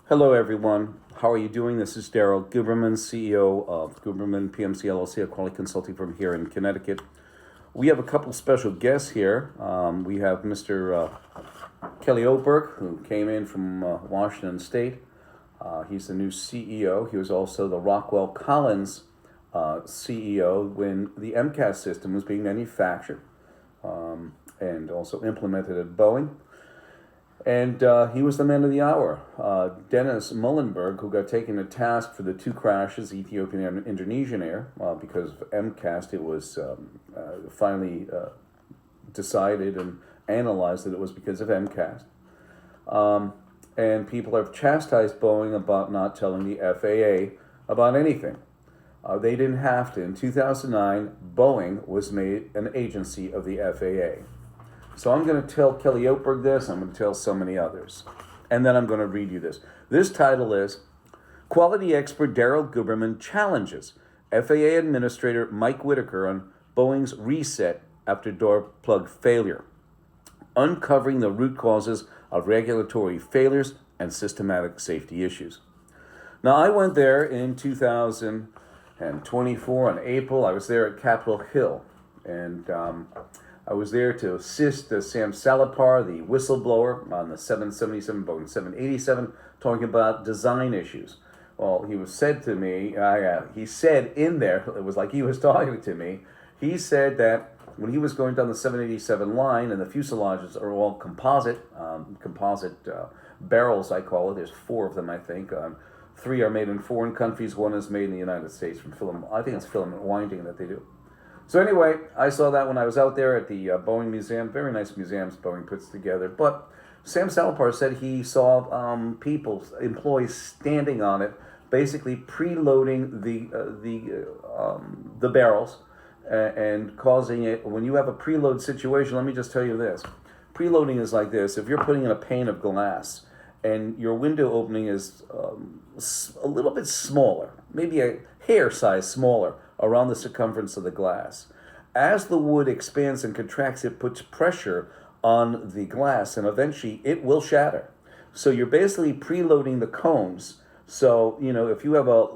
Hello, everyone. How are you doing? This is Daryl Guberman, CEO of Guberman PMC LLC, a quality consulting firm here in Connecticut. We have a couple special guests here. We have Mr. Kelly Oberg, who came in from Washington State. He's the new CEO. He was also the Rockwell Collins CEO when the M.KHAN system was being manufactured and also implemented at Boeing. And he was the man of the hour. Dennis Muhlenberg, who got taken to task for the two crashes, Ethiopian and Indonesian Air, because of MCAS, it was finally decided and analyzed that it was because of MCAS. And people have chastised Boeing about not telling the FAA about anything. They didn't have to. In 2009, Boeing was made an agency of the FAA. So I'm going to tell Kelly Oberg this, I'm going to tell so many others. And then I'm going to read you this. This title is Quality Expert Daryl Guberman Challenges FAA Administrator Mike Whittaker on Boeing's Reset After Door Plug Failure. Uncovering the root causes of regulatory failures and systematic safety issues. Now, I went there in 2024 in April. I was there at Capitol Hill, and I was there to assist Sam Salapar, the whistleblower on the 777, Boeing 787, talking about design issues. Well, he said to me, he said in there, it was like he was talking to me, he said that when he was going down the 787 line, and the fuselages are all composite barrels, I call it. There's four of them, I think. Three are made in foreign countries. One is made in the United States from I think it's filament winding that they do. So anyway, I saw that when I was out there at the Boeing Museum. Very nice museums Boeing puts together. But Sam Salapar said he saw employees standing on it, basically preloading the barrels and causing it. When you have a preload situation, let me just tell you this. Preloading is like this. If you're putting in a pane of glass and your window opening is a little bit smaller, maybe a hair size smaller, around the circumference of the glass. As the wood expands and contracts, it puts pressure on the glass, and eventually it will shatter. So you're basically preloading the cones. So, if you have a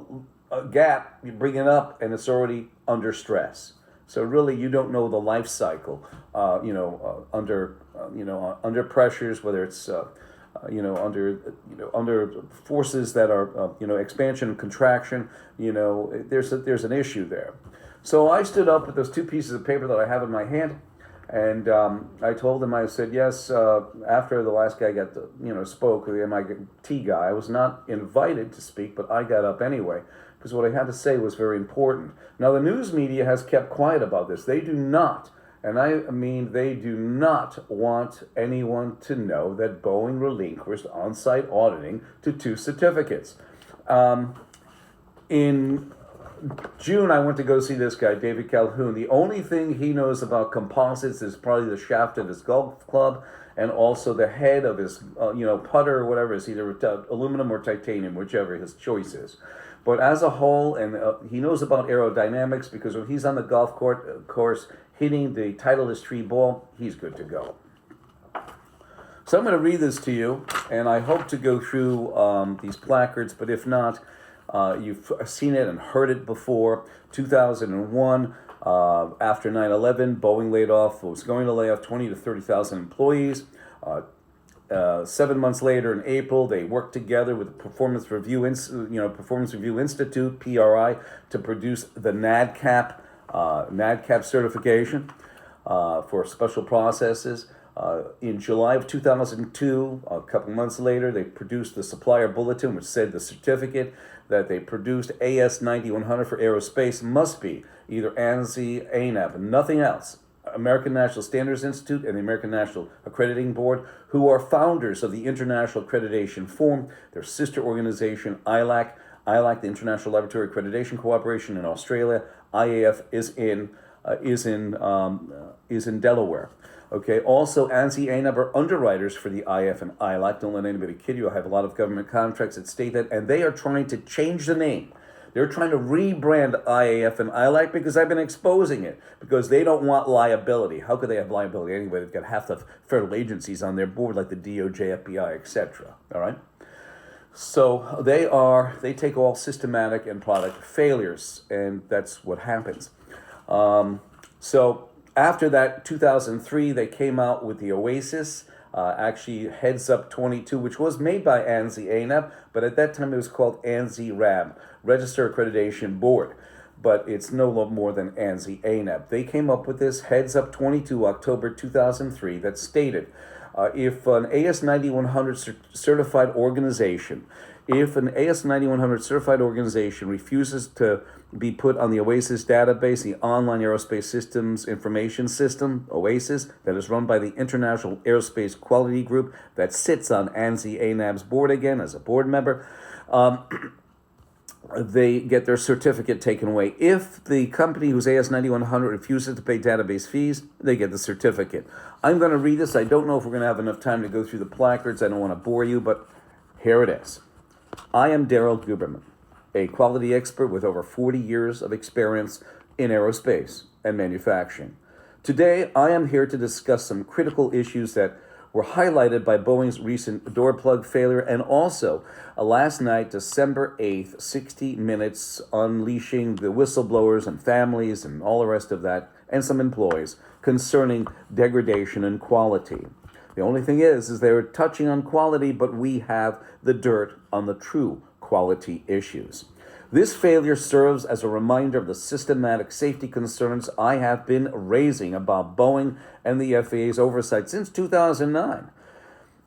gap, you bring it up, and it's already under stress. So really, you don't know the life cycle, under pressures, whether it's under forces that are, expansion and contraction, there's an issue there. So I stood up with those two pieces of paper that I have in my hand, and I told him, I said, yes, after the last guy spoke, the MIT guy, I was not invited to speak, but I got up anyway, because what I had to say was very important. Now, the news media has kept quiet about this. They do not. And I mean, they do not want anyone to know that Boeing relinquished on-site auditing to two certificates. In June, I went to go see this guy, David Calhoun. The only thing he knows about composites is probably the shaft of his golf club and also the head of his, putter or whatever. It's either aluminum or titanium, whichever his choice is. But as a whole, and he knows about aerodynamics because when he's on the golf course hitting the Titleist tree ball, he's good to go. So I'm going to read this to you, and I hope to go through these placards, but if not, you've seen it and heard it before. 2001, after 9/11, Boeing was going to lay off 20 to 30,000 employees. 7 months later, in April, they worked together with the Performance Review Institute (PRI) to produce the NADCAP certification for special processes. In July of 2002, a couple months later, they produced the supplier bulletin, which said the certificate that they produced AS9100 for aerospace must be either ANSI, ANAP, and nothing else. American National Standards Institute and the American National Accrediting Board, who are founders of the International Accreditation Forum, their sister organization, ILAC, the International Laboratory Accreditation Cooperation in Australia. IAF is in Delaware. Okay. Also, ANSI, ANAB are underwriters for the IF and ILAC. Don't let anybody kid you. I have a lot of government contracts that state that, and they are trying to change the name. They're trying to rebrand IAF and ILAC because I've been exposing it, because they don't want liability. How could they have liability anyway? They've got half the federal agencies on their board, like the DOJ, FBI, etc. All right? So they take all systematic and product failures, and that's what happens. So after that, 2003, they came out with the Oasis, actually Heads Up 22, which was made by ANSI ANAB, but at that time it was called ANSI RAM, Register Accreditation Board. But it's no more than ANSI ANAB. They came up with this Heads Up 22, October 2003, that stated if an AS9100 certified organization, refuses to be put on the OASIS database, the Online Aerospace Systems Information System, OASIS, that is run by the International Aerospace Quality Group, that sits on ANSI ANAB's board again as a board member, they get their certificate taken away. If the company whose AS9100 refuses to pay database fees, they get the certificate. I'm going to read this. I don't know if we're going to have enough time to go through the placards. I don't want to bore you, but here it is. I am Daryl Guberman, a quality expert with over 40 years of experience in aerospace and manufacturing. Today, I am here to discuss some critical issues that were highlighted by Boeing's recent door plug failure, and also last night, December 8th, 60 Minutes, unleashing the whistleblowers and families and all the rest of that, and some employees, concerning degradation and quality. The only thing is they were touching on quality, but we have the dirt on the true quality issues. This failure serves as a reminder of the systematic safety concerns I have been raising about Boeing and the FAA's oversight since 2009.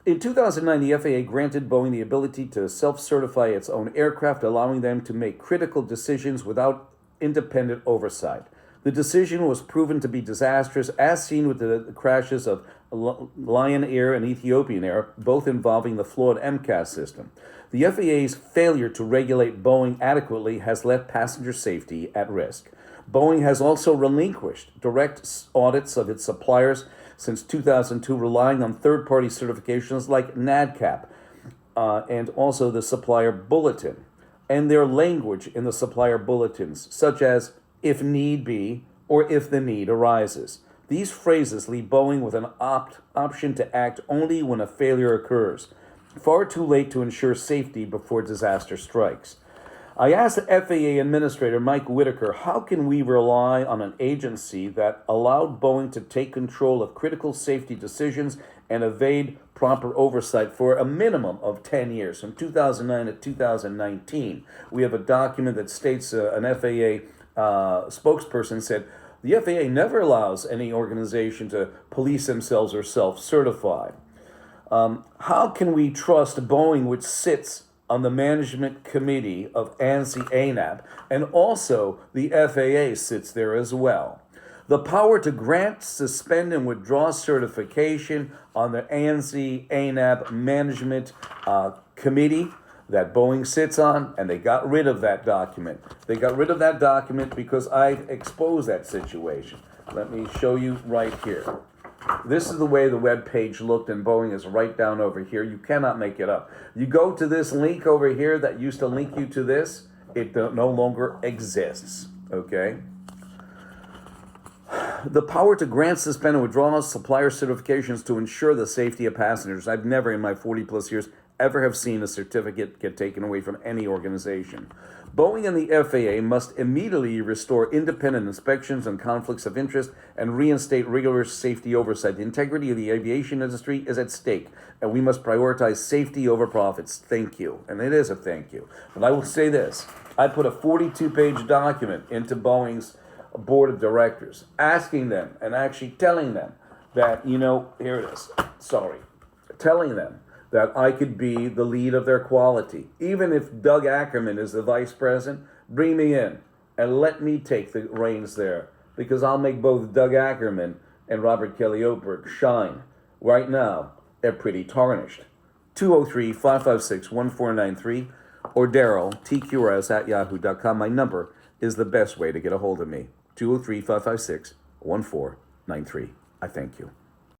In 2009, the FAA granted Boeing the ability to self-certify its own aircraft, allowing them to make critical decisions without independent oversight. The decision was proven to be disastrous, as seen with the crashes of Lion Air and Ethiopian Air, both involving the flawed MCAS system. The FAA's failure to regulate Boeing adequately has left passenger safety at risk. Boeing has also relinquished direct audits of its suppliers since 2002, relying on third-party certifications like NADCAP and also the supplier bulletin, and their language in the supplier bulletins, such as "if need be" or "if the need arises." These phrases leave Boeing with an option to act only when a failure occurs, far too late to ensure safety before disaster strikes. I asked the FAA Administrator Mike Whittaker, how can we rely on an agency that allowed Boeing to take control of critical safety decisions and evade proper oversight for a minimum of 10 years, from 2009 to 2019? We have a document that states an FAA spokesperson said, the FAA never allows any organization to police themselves or self-certify. How can we trust Boeing, which sits on the management committee of ANSI ANAB, and also the FAA sits there as well? The power to grant, suspend, and withdraw certification on the ANSI ANAB management committee that Boeing sits on, and they got rid of that document. They got rid of that document because I've exposed that situation. Let me show you right here. This is the way the web page looked, and Boeing is right down over here. You cannot make it up. You go to this link over here that used to link you to this, it no longer exists, okay? The power to grant, suspend, and withdraw supplier certifications to ensure the safety of passengers. I've never in my 40 plus years ever have seen a certificate get taken away from any organization. Boeing and the FAA must immediately restore independent inspections on conflicts of interest and reinstate rigorous safety oversight. The integrity of the aviation industry is at stake, and we must prioritize safety over profits. Thank you. And it is a thank you. But I will say this. I put a 42-page document into Boeing's board of directors, asking them and actually telling them that, here it is, telling them that I could be the lead of their quality. Even if Doug Ackerman is the vice president, bring me in and let me take the reins there, because I'll make both Doug Ackerman and Robert Kelly Oberg shine. Right now, they're pretty tarnished. 203-556-1493 or Daryl, tqrs@yahoo.com. My number is the best way to get a hold of me. 203-556-1493. I thank you.